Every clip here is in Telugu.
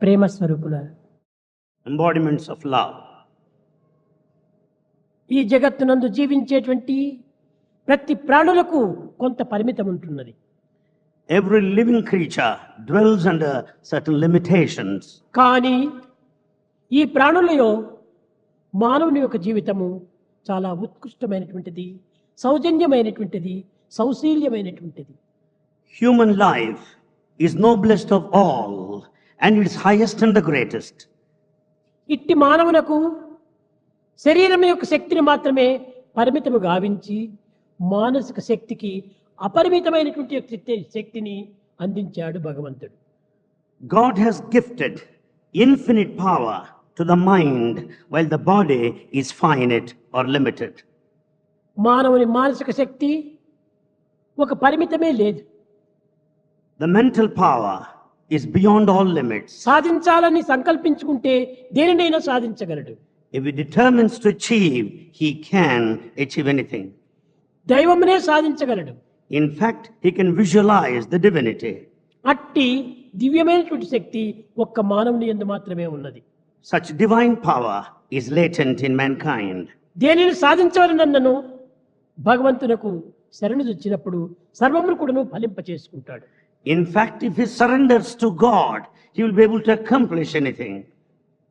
ప్రేమ స్వరూపులారా, embodiments of love. ఈ జగత్తునందు జీవించేటువంటి ప్రతి ప్రాణులకు కొంత పరిమితం ఉంటున్నది. Every living creature dwells under certain limitations. కానీ ఈ ప్రాణులలో మానవుని యొక్క జీవితము చాలా ఉత్కృష్టమైనటువంటిది, సౌజన్యమైనటువంటిది, సౌశీల్యమైనటువంటిది. Human life is noblest of all and it is highest and the greatest. ఇట్టి మానవునకు శరీరం యొక్క శక్తిని మాత్రమే పరిమితము గావించి మానసిక శక్తికి అపరిమితమైనటువంటి శక్తిని అందించాడు భగవంతుడు. God has gifted infinite power to the mind while the body is finite or limited. మానవుని మానసిక శక్తి ఒక పరిమితమే లేదు. The mental power is beyond all limits. సాధించాలని సంకల్పించుకుంటే దేనినైనా సాధించగలడు. If he determines to achieve, he can achieve anything. దైవమునే సాధించగలడు. In fact, he can visualize the divinity. అట్టి దివ్యమైనటువంటి శక్తి ఒక్క మానవుని యందు మాత్రమే ఉన్నది. Such divine power is latent in mankind. దేనిని సాధించవలనన్నను భగవంతునకు శరణు వచ్చినప్పుడు సర్వమును కూడాను ఫలింపచేసుకుంటాడు. In fact, if he surrenders to God, he will be able to accomplish anything.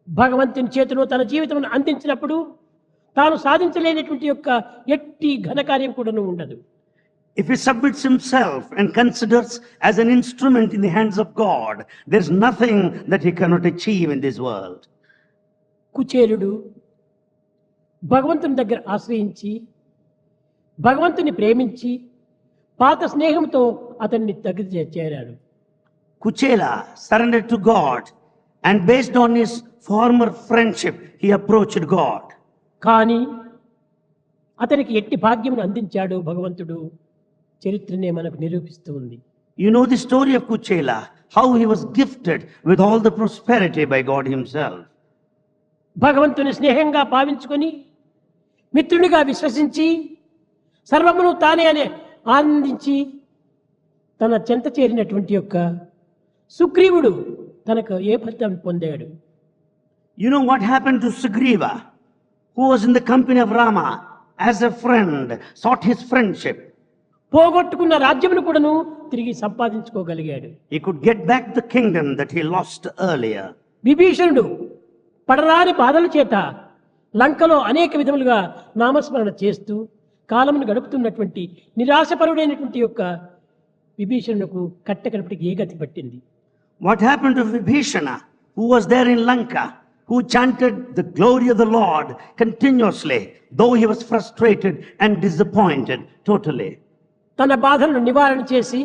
భగవంతుని చేతిలో తన జీవితమును అందించినప్పుడు తాను సాధించలేనటువంటి యొక్క ఎట్టి ఘనకార్యం కూడాను ఉండదు. If he submits himself and considers as an instrument in the hands of God, there is nothing that he cannot achieve in this world. కుచేలుడు భగవంతుని దగ్గర ఆశ్రయించి భగవంతుని ప్రేమించి పాత స్నేహంతో అతన్ని దగ్గర చేరాడు. Kuchela surrendered to God and based on his former friendship, he approached God. కానీ అతనికి ఎట్టి భాగ్యమును అందించాడు భగవంతుడు చరిత్రనే మనకు నిరూపిస్తూ ఉంది. You know the story of Kuchela, how he was gifted with all the prosperity by God himself. భగవంతుని స్నేహంగా భావించుకొని మిత్రునిగా విశ్వసించి సర్వమును తానే అని ఆనందించి తన చెంత చేరినటువంటి యొక్క సుగ్రీవుడు తనకు ఏ ఫలితం పొందాడు? You know what happened to Sugriva, who was in the company of Rama as a friend, sought his friendship. పోగొట్టుకున్న రాజ్యమును కూడాను తిరిగి సంపాదించుకోగలిగాడు. He could get back the kingdom that he lost earlier. విభీషణుడు పడరాని బాధల చేత లంకలో అనేక విధములుగా నామస్మరణ చేస్తూ కాలమును గడుపుతున్నటువంటి నిరాశపరుడైనటువంటి యొక్క విభీషణులకు కట్టకడపటికి ఏ గతి పట్టింది? What happened to Vibhishana, who was there in Lanka, who chanted the glory of the Lord continuously, though he was frustrated and disappointed totally? తన బాధలను నివారణ చేసి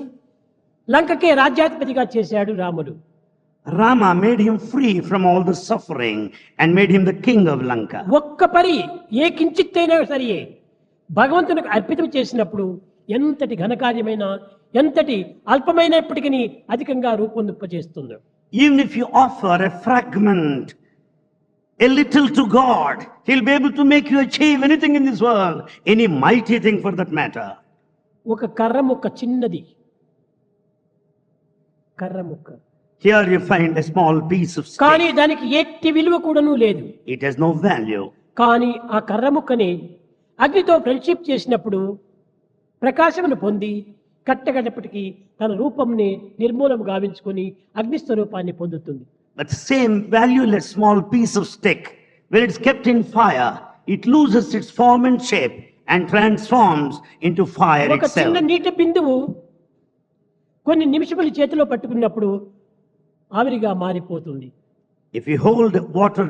లంకకే రాజ్యాధిపతిగా చేశాడు రాముడు. Rama made him free from all the suffering and made him the king of Lanka. ఒక్క పరి ఏ కించిత్తైనా సరే భగవంతునికి అర్పితం చేసినప్పుడు ఎంతటి ఘనకార్యమైన ఎంతటి అల్పమైనప్పటికీ అధికంగా రూపొందింపజేస్తుంది. Even if you offer a fragment, a little to God, he'll be able to make you achieve anything in this world, any mighty thing for that matter. ఒక కర్ర ముక్క చిన్నది, కర్ర ముక్క, Here you find a small piece of కానీ stick. దానికి ఎట్టి విలువ కూడాను లేదు. It has no value. కానీ ఆ కర్ర ముక్కని అగ్నితో ఫ్రెండ్షిప్ చేసినప్పుడు ప్రకాశమును పొంది కట్టగడపటికి తన రూపంని నిర్మూలం గావించుకొని అగ్నిస్వరూపాన్ని పొందుతుంది. But same valueless small piece of stick, when it's kept in fire, it loses its form and shape and transforms into fire ఒక చిన్న itself. నీటి బిందువు కొన్ని నిమిషములు చేతిలో పట్టుకున్నప్పుడు ఆవిరిగా మారిపోతుంది. If you hold a water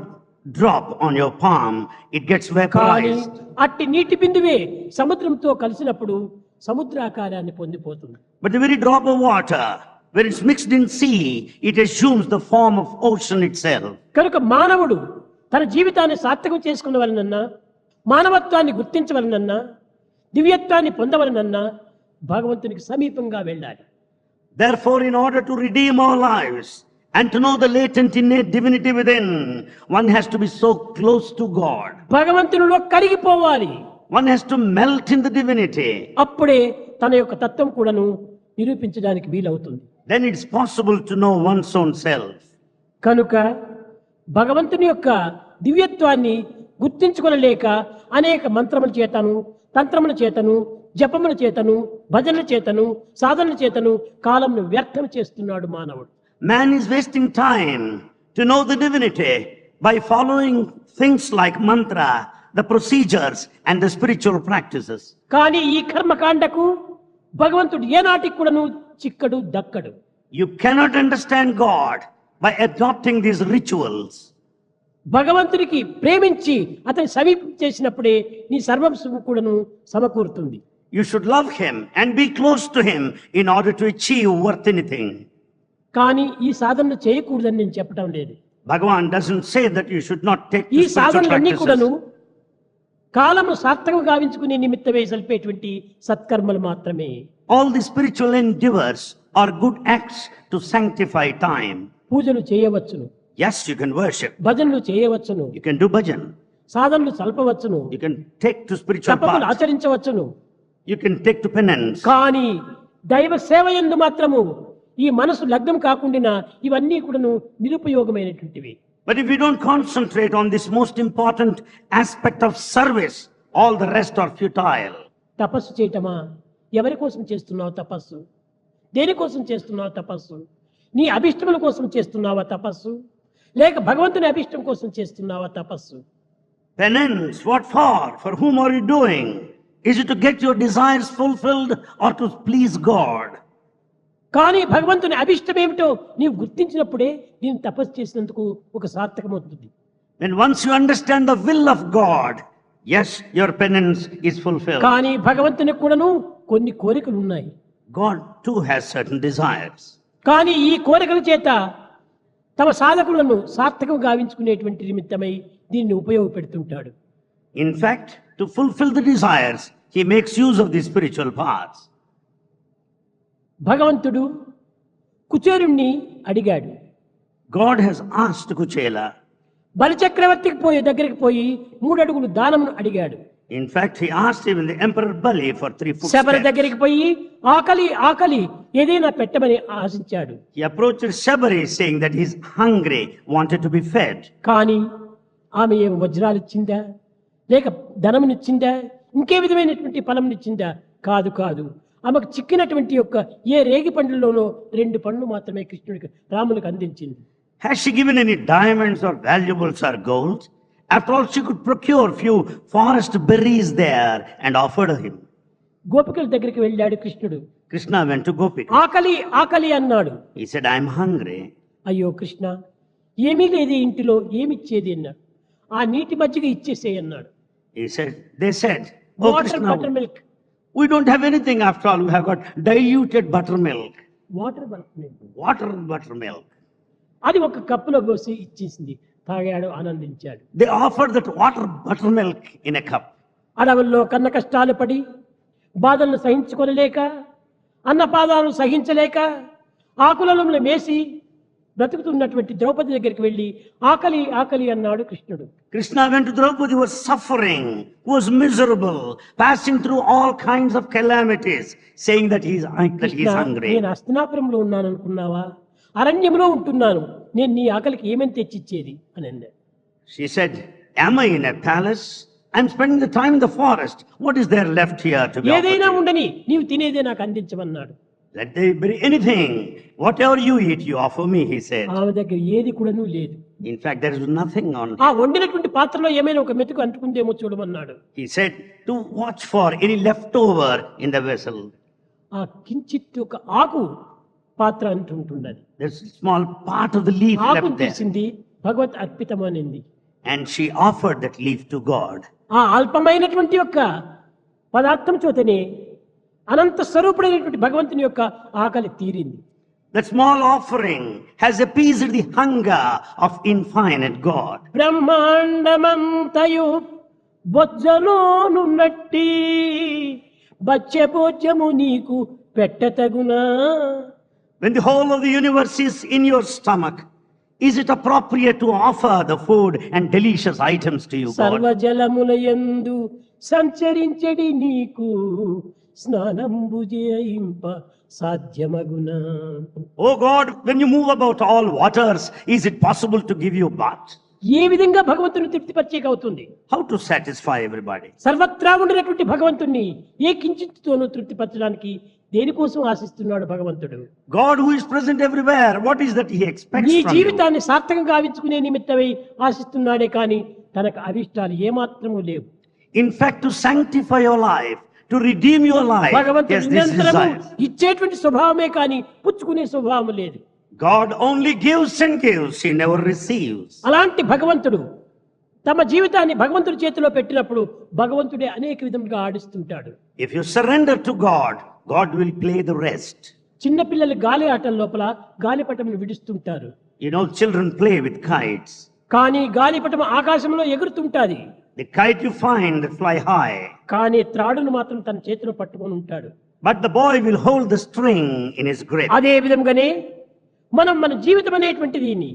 drop on your palm, it gets కానీ vaporized. అట్టి నీటి బిందువే సముద్రంతో కలిసినప్పుడు సముద్రాకారాన్ని పొందిపోతుంది. But the very drop of water, when it's mixed in sea, it assumes the form of ocean itself. కనుక మానవుడు తన జీవితాన్ని సార్థకం చేసుకున్నవలనన్నా మానవత్వాన్ని గుర్తించవలనన్నా దివ్యత్వాన్ని పొందవలనన్నా భగవంతునికి సమీపంగా వెళ్ళాలి. Therefore, in order to redeem our lives and to know the latent innate divinity within, one has to be so close to God. భగవంతునిలో కరిగిపోవాలి. One has to melt in the divinity. అప్పుడే తన యొక్క తత్వం కూడాను నిరూపించడానికి వీలవుతుంది. Then it's possible to know one's own self. కనుక భగవంతుని యొక్క దివ్యత్వాన్ని గుర్తించుకొనలేక అనేక మంత్రముల చేతను, తంత్రముల చేతను, జపముల చేతను, భజనల చేతను, సాధనల చేతను కాలంను వ్యర్థం చేస్తున్నాడు మానవుడు. Man is wasting time to know the divinity by following things like mantra, the procedures and the spiritual practices. కానీ ఈ కర్మకాండకు భగవంతుడు ఏనాటికి కూడాను చిక్కడు దక్కడు. You cannot understand God by adopting these rituals. భగవంతునికి ప్రేమించి అతని సమీపం చేసినప్పుడే నీ సర్వస్వం కూడాను సమకూరుతుంది. You should love him and be close to him in order to achieve worth anything. కానీ ఈ సాధనలు చేయకూడదని నేను చెప్పడం లేదు. Bhagavan doesn't say that you should not take ఈ the spiritual సాధనలన్నీ కూడాను practices. కాలము సార్థకం గావించుకునే నిమిత్తమే సల్పేటువంటి సత్కర్మలు మాత్రమే. All the spiritual endeavors are good acts to sanctify time. పూజలు చేయవచ్చును, Yes, you can worship. భజనలు చేయవచ్చును, You can do bhajan. సాధనలు సల్పవచ్చును, You can take to spiritual తపములు path. ఆచరించవచ్చును. You can take to penance. కానీ దైవ సేవ యందు మాత్రము ఈ మనసు లగ్నం కాకుండా ఇవన్నీ కూడాను నిరుపయోగమైనటువంటివి. But if you don't concentrate on this most important aspect of service, all the rest are futile. తపస్సు చేయటమా? ఎవరి కోసం చేస్తున్నావు తపస్సు? దేనికోసం చేస్తున్నావు తపస్సు? నీ అభిష్టముల కోసం చేస్తున్నావా తపస్సు, లేక భగవంతుని అభిష్టం కోసం చేస్తున్నావా తపస్సు? Penance, what for? For whom are you doing? Is it to get your desires fulfilled or to please God? కానీ భగవంతుని అభిష్టం ఏమిటో నీవు గుర్తించినప్పుడే నేను తపస్సు చేసినందుకు ఒక సార్థకమవుతుంది. When once you understand the will of God, yes, your penance is fulfilled. కానీ భగవంతునికి కూడాను కొన్ని కోరికలు ఉన్నాయి. God too has certain desires. కానీ ఈ కోరికల చేత తమ సాధకులను సార్థకం గావించుకునేటువంటి నిమిత్తమై దీన్ని ఉపయోగపెడుతుంటాడు. In fact, to fulfill the desires, he makes use of these spiritual paths. భగవంతుడు కుచేరుణ్ణి అడిగాడు. God has asked Kuchela. బలిచక్రవర్తికి దగ్గరికి పోయి 3 అడుగులు దానమును అడిగాడు. In fact, he asked even the Emperor Bali for 3 Sabari footsteps. దగ్గరికి పోయి ఆకలి ఆకలి ఏదైనా పెట్టమని ఆశించాడు. He approached Shabari saying that he's hungry, wanted to be fed. కానీ ఆమె ఏం వజ్రాలు ఇచ్చిందా, లేక ధనమునిచ్చిందా, ఇంకే విధమైనటువంటి ఫలమునిచ్చిందా? కాదు కాదు. ఆమెకు చిక్కినటువంటి యొక్క ఏ రేగి పండ్లలోనో 2 పండ్లు మాత్రమే కృష్ణుడికి రామునికి అందించింది. Has she given any diamonds or valuables or gold? After all, she could procure few forest berries there and offered him. గోపికల దగ్గరికి వెళ్ళాడు కృష్ణుడు. Krishna went to Gopika. ఆకలి ఆకలి అన్నాడు. He said, I'm hungry. అయ్యో కృష్ణ, ఏమీ లేదు ఇంటిలో, ఏమిచ్చేది అన్నాడు. ఆ నీటి మజ్జిగ ఇచ్చేసేయి అన్నాడు. They said, oh water butter Krishna, milk. we don't have anything after all. We have got diluted buttermilk. Water butter milk Water buttermilk. అది ఒక కప్పులో పోసి ఇచ్చేసింది. తాగాడు, ఆనందించాడు. They offered that water buttermilk in a cup. అడవుల్లో కన్న కష్టాలు పడి బాధలను సహించుకోలేక, అన్నపాదాలను సహించలేక, ఆకులలో మేసి బ్రతుకుతున్నటువంటి ద్రౌపది దగ్గరికి వెళ్ళి ఆకలి ఆకలి అన్నాడు కృష్ణుడు. Krishna went to Draupadi, who was suffering, who was miserable, passing through all kinds of calamities, saying that he's Krishna, hungry. నేను హస్తినాపురంలో ఉన్నాను అనుకున్నావా? అరణ్యంలో ఉంటున్నాను, నేను నీ ఆకలికి ఏమని తెచ్చిచ్చేది అని అన్నాడు. She said, am I in a palace? I'm spending the time in the forest. What is there left here to be offered ఏదైనా to you? ఉండని నీవు తినేదే నాకు అందించమన్నాడు. Let there be anything. Whatever you eat, you offer me, he said. ఆమె దగ్గర ఏది కూడాను లేదు. In fact, there is nothing on. ఆ వండినటువంటి పాత్రలో ఏమైనా ఒక మెతుకు అంటుకుందేమో చూడమన్నాడు. He said to watch for any leftover in the vessel. ఆ కించిత్ ఒక ఆకు పాత్ర అంటుంటున్నది. There's a small part of the leaf ఆకును left there. తీసింది, భగవత్ అర్పితమనింది. And she offered that leaf to God. ఆ అల్పమైనటువంటి యొక్క పదార్థం చేతనే అనంత స్వరూపుడైనటువంటి భగవంతుని యొక్క ఆకలి తీరింది. That small offering has appeased the hunger of infinite God. బ్రహ్మాండమంతయు బొజ్జలోనున్నట్టి బచ్చ భోజ్యము నీకు పెట్టతగునా. When the whole of the universe is in your stomach, is it appropriate to offer the food and delicious items to you, God? సర్వజలములయందు సంచరించడి నీకు స్నానంబు చేయింప సాధ్యమగునా. Oh God, when you move about all waters, is it possible to give you bath? ఏ విధంగా భగవంతుని తృప్తిపరిచేక అవుతుంది? How to satisfy everybody? సర్వత్రా ఉండినటువంటి భగవంతుణ్ణి ఏ కించిత్తోనూ తృప్తిపరచడానికి దేనికోసం ఆశిస్తున్నాడు భగవంతుడు? God who is present everywhere, what is that he expects నీ from you? జీవితాన్ని సార్థకంగా గావించుకునే నిమిత్తమై ఆశిస్తున్నాడే కానీ తనకు అభిష్టాలు ఏమాత్రము లేవు. In fact, to sanctify your life, to redeem your life, భగవంతుడు yes, this నిరంతరము desires. ఇచ్చేటువంటి స్వభావమే కానీ పుచ్చుకునే స్వభావం లేదు. God only gives and gives, he never receives. అలాంటి భగవంతుడు తమ జీవితాన్ని భగవంతుడి చేతిలో పెట్టినప్పుడు భగవంతుడే అనేక విధములుగా ఆడిస్తుంటాడు. If you surrender to God, God will play the rest. చిన్నపిల్లలు గాలి ఆటల లోపల గాలిపటమును విడుస్తుంటారు. You know, children play with kites. కానీ గాలిపటం ఆకాశంలో ఎగురుతుంటాది. The kite you find, they fly high. కానీ త్రాడును మాత్రం తన చేతిలో పట్టుకొని ఉంటాడు. But the boy will hold the string in his grip. అదే విధంగానే మనం మన జీవితం అనేటువంటి దీన్ని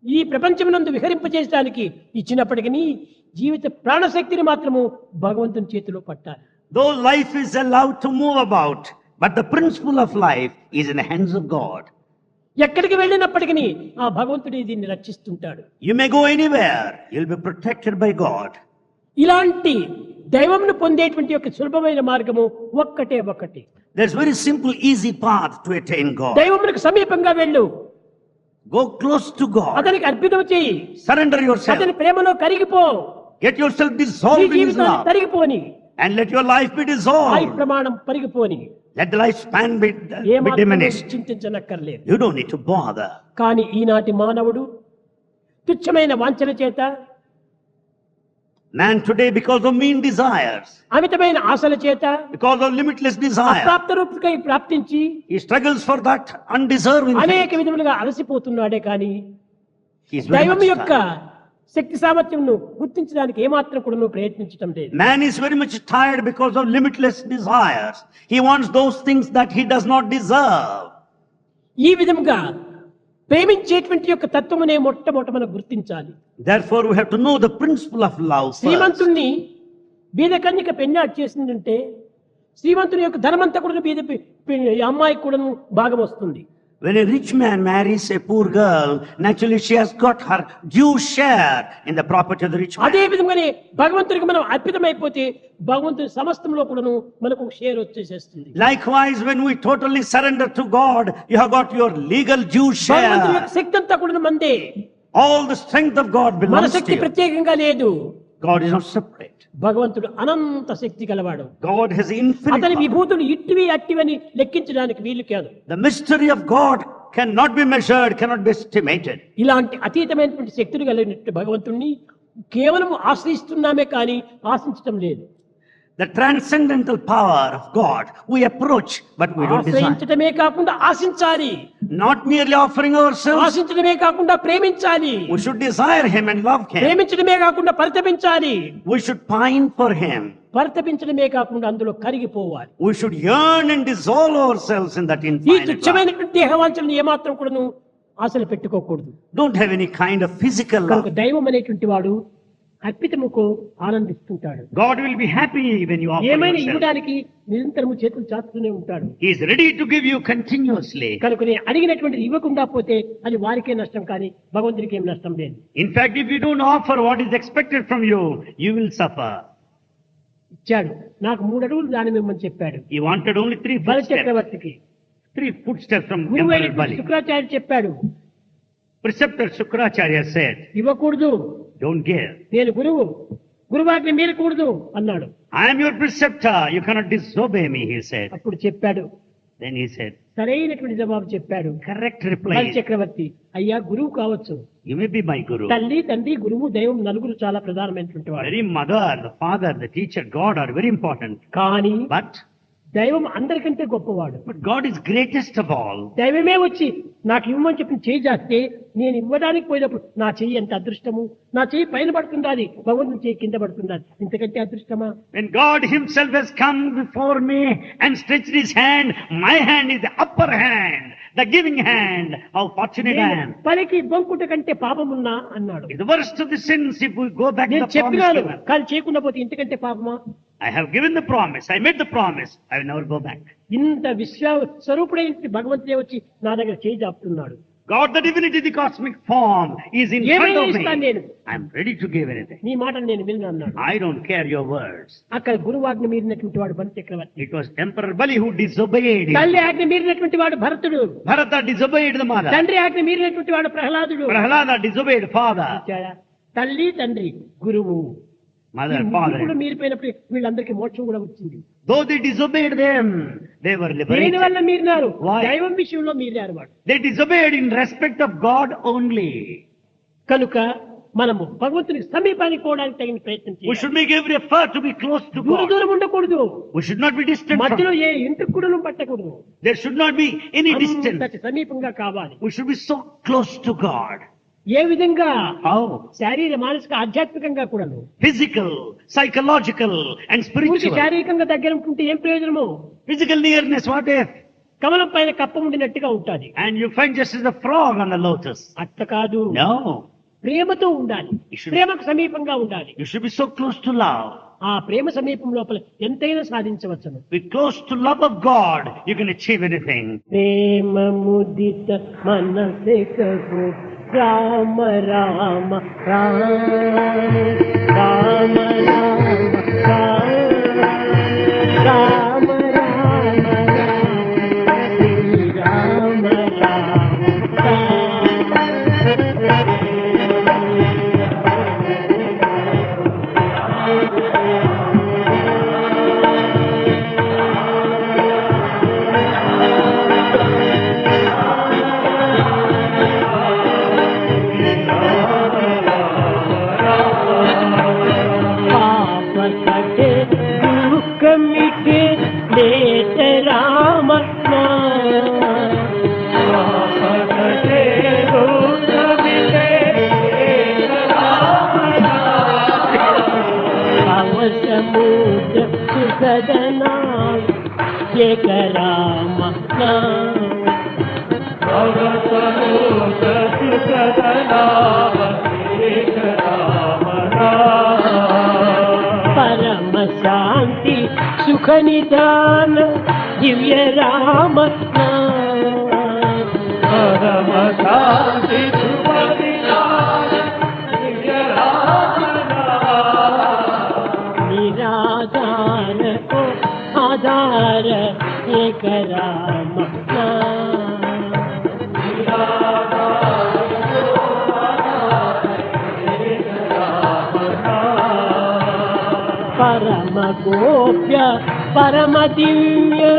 ఈ ప్రపంచమునందు విహరింపజేయడానికి ఇచ్చినప్పటికీ జీవిత ప్రాణశక్తిని మాత్రము భగవంతుని చేతిలో పట్టాలి. Though life is allowed to move about, but the principle of life is in the hands of God. ఎక్కడికి వెళ్ళినప్పటికీ ఆ భగవంతుడే దీన్ని రక్షిస్తుంటాడు. You may go anywhere, you'll be protected by God. ఇలాంటి దైవంను పొందేటువంటి ఒక సులభమైన మార్గము ఒక్కటే. There's very simple, easy path to attain God. దైవమునకు సమీపంగా వెళ్ళు, Go close to God. అతనికి అర్పితం చేయి, Surrender yourself. అతని ప్రేమలో కరిగిపో, Get yourself నీ dissolved in His జీవితాన్ని love. తరిగిపోని, And let your life be Ayush dissolved. ప్రమాణం పరిగిపోని, Let the lifespan be ఏమాత్రం diminished. చింతించనక్కర్లేదు. You don't need to bother. కానీ ఈనాటి మానవుడు తుచ్చమైన వాంఛల చేత, Man today, because of mean desires, అమితమైన ఆశల చేత, because of limitless desire, అప్రాప్త రూపకై ప్రాప్తించి he struggles for that undeserving అనేక thing. విధములుగా అలసిపోతున్నాడే కానీ He is very దైవం much యొక్క tired. శక్తి సామర్థ్యంను గుర్తించడానికి ఏమాత్రం కూడా నువ్వు ప్రయత్నించడం లేదు. Man is very much tired because of limitless desires. He wants those things that he does not deserve. ఈ విధంగా ప్రేమించేటువంటి యొక్క తత్వమునే మొట్టమొదట మనం గుర్తించాలి. Therefore, we have to know the principle of love first. శ్రీమంతుణ్ణి బీద కన్యక పెళ్లి చేసిందంటే శ్రీమంతుని యొక్క ధనమంతా కూడా ఈ అమ్మాయికి కూడా భాగం వస్తుంది. When a rich man marries a poor girl, naturally she has got her due share in the property of the rich అదే man. విధంగానే భగవంతుడికి మనం అర్పితమైపోతే భగవంతుని సమస్తంలో కూడాను మనకు share వచ్చేసేస్తుంది. Likewise, when we totally surrender to God, you have got your legal due భగవంతుని యొక్క share. శక్తి అంతా కూడా మందే. All the strength of God మన belongs to శక్తి you. ప్రత్యేకంగా లేదు. God is not separate. భగవంతుడు అనంత శక్తి గలవాడు. God has infinite అతని power. విభూతులు ఇట్టివి అట్టివని లెక్కించడానికి వీలు కాదు. The mystery of God cannot be measured, cannot be estimated. ఇలాంటి అతీతమైనటువంటి శక్తులు కలిగినటువంటి భగవంతుణ్ణి కేవలం ఆశ్రయిస్తున్నామే కానీ ఆశించటం లేదు. The transcendental power of God we approach, but we don't desire. ఆశ్రయించటమే కాకుండా ఆశించాలి, Not merely offering ourselves, ఆశించడమే కాకుండా ప్రేమించాలి, we should desire Him and love Him. ప్రేమించడమే కాకుండా పరితపించాలి, We should pine for Him. పరితపించడమే కాకుండా అందులో కరిగిపోవాలి. We should yearn and dissolve ourselves in that ఈ infinite love. తుచ్చమైనటువంటి దేహవాంఛలను ఏమాత్రం కూడాను ఆశలు పెట్టుకోకూడదు. Don't have any kind of physical కనుక love. దైవం అనేటువంటి వాడు అర్పితముకు ఆనందిస్తుంటాడు. God will be happy when you offer ఏమైనా yourself. ఇవ్వడానికి నిరంతరము చేతులు చాచుతూనే ఉంటాడు. He is ready to give you continuously. కనుక నేను అడిగినటువంటిది ఇవ్వకుండా పోతే అది వారికే నష్టం కానీ భగవంతుడికి ఏం నష్టం లేదు. In fact, if you don't offer what is expected from you, you will suffer. ఇచ్చాడు, నాకు 3 అడుగులు దాని మిమ్మల్ని చెప్పాడు. He wanted only 3 బలి footsteps. చక్రవర్తికి 3 footsteps from Emperor గురువైనటువంటి Bali. Shukracharya చెప్పాడు, Preceptor Shukracharya said, ఇవ్వకూడదు, don't give. నేను గురువు, గురువాజ్ఞ మీరకూడదు అన్నాడు. I am your preceptor, you cannot disobey me, he said. అప్పుడు చెప్పాడు, Then he said, సరైనటువంటి జవాబు చెప్పాడు. correct బలి reply. చక్రవర్తి, అయ్యా గురువు కావచ్చు, You may be my guru. తల్లి తండ్రి గురువు దైవం నలుగురు చాలా ప్రధానమైనటువంటి వాడు. Very mother, the father, the teacher, God are very important. కానీ But దైవం అందరికంటే గొప్పవాడు. God is greatest of all. దైవమే వచ్చి నాకు ఇవ్వమని చెప్పి చేయి చేస్తే నేను ఇవ్వడానికి పోయినప్పుడు నా చెయ్యి ఎంత అదృష్టము, నా చెయ్యి పైన పడుతుండాలి, భగవంతుని చెయ్యి కింద పడుతుండాలి, ఇంతకంటే అదృష్టమా? When God himself has come before me and stretched his hand, my hand is the upper hand, the giving hand. How fortunate I am. పలికి బొంకుట కంటే పాపమున్నా అన్నాడు. It's the worst of the sins if we go back to నేను the promise చెప్పినాను given. కానీ చేయకుండా పోతే ఇంతకంటే పాపమా? I have given the promise, I made the promise, I will never go back. ఇంత విశ్వ స్వరూపుడైన భగవంతుడే వచ్చి నా దగ్గర చేయి జాపుతున్నాడు. God, the divinity, the cosmic form, is in front ఏమైనా of ఇస్తాను me. నేను. I'm ready to give anything. నీ మాటలు నేను విన్నా అన్నాడు. I don't care your words. అక్కడ గురువాజ్ఞ మీరినటువంటి వాడు బలి చక్రవర్తి. It was Emperor Bali who disobeyed him. తల్లి ఆజ్ఞ మీరినటువంటి వాడు భరతుడు. Bharata disobeyed the mother. తండ్రి ఆజ్ఞ మీరినటువంటి వాడు ప్రహ్లాదుడు. Prahlada disobeyed father. చూచారా? తల్లి తండ్రి గురువు Mother, కూడా father. మీరిపోయినప్పుడు వీళ్ళందరికీ మోక్షం కూడా వచ్చింది. Though they disobeyed them, they were దేని liberated. వల్ల మీరినారు? Why? దైవం విషయంలో మీరారు వాడు. They disobeyed in respect of God only. కనుక మనము భగవంతునికి సమీపానికి పోవడానికి తగిన ప్రయత్నం We చేయాలి. should make every effort to be close to దూర God. దూరం ఉండకూడదు. We should not be distant మధ్యలో from. ఏ ఇంటికి కూడా పట్టకూడదు. There should not be any distance. అంతటి సమీపంగా కావాలి. We should be so close to God. ఏ విధంగా? How? శారీర మానసిక ఆధ్యాత్మికంగా కూడాను. Physical, psychological, and పూర్తి spiritual. శారీరకంగా దగ్గర ఉంటే ఏం ప్రయోజనము? Physical nearness, what if? కమలం పైన కప్ప ఉండినట్టుగా ఉంటుంది. And you find just as a frog on the lotus. అట్ట కాదు. No. ప్రేమతో ఉండాలి. ప్రేమకు సమీపంగా ఉండాలి. You should be so close to love. ఆ ప్రేమ సమీపం లోపల ఎంతైనా సాధించవచ్చును. Be close to love of God, you can achieve anything. ప్రేమ ముదిత మనసే కహో రామ రామ రామ రామ రామ రామ రామ రామ मिटे लेत राम समुद्र सुसदना एक राम परम शांति सुख निदान दिव्य राम परम शांति सुख निदान दिव्य राम निराधार को आधार एक राम परम गोप्य परम दिव्य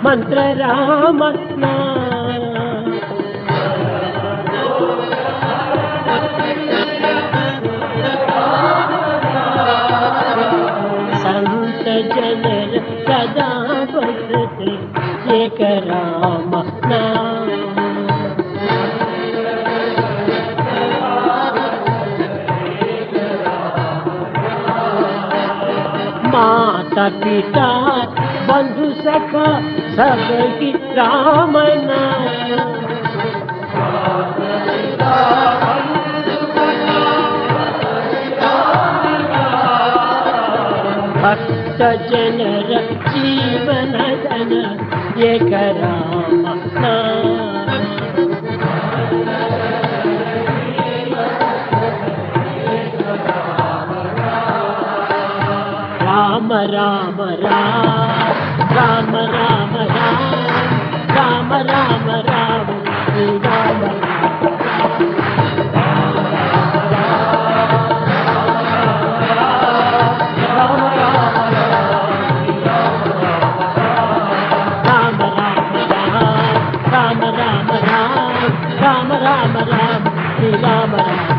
मंत्र राम संत जनर सदा बसते एक राम माता पिता बंधु सखा सबकी राम भक्त जनर जीवन धन एक राम राम राम राम राम राम राम राम राम राम राम राम राम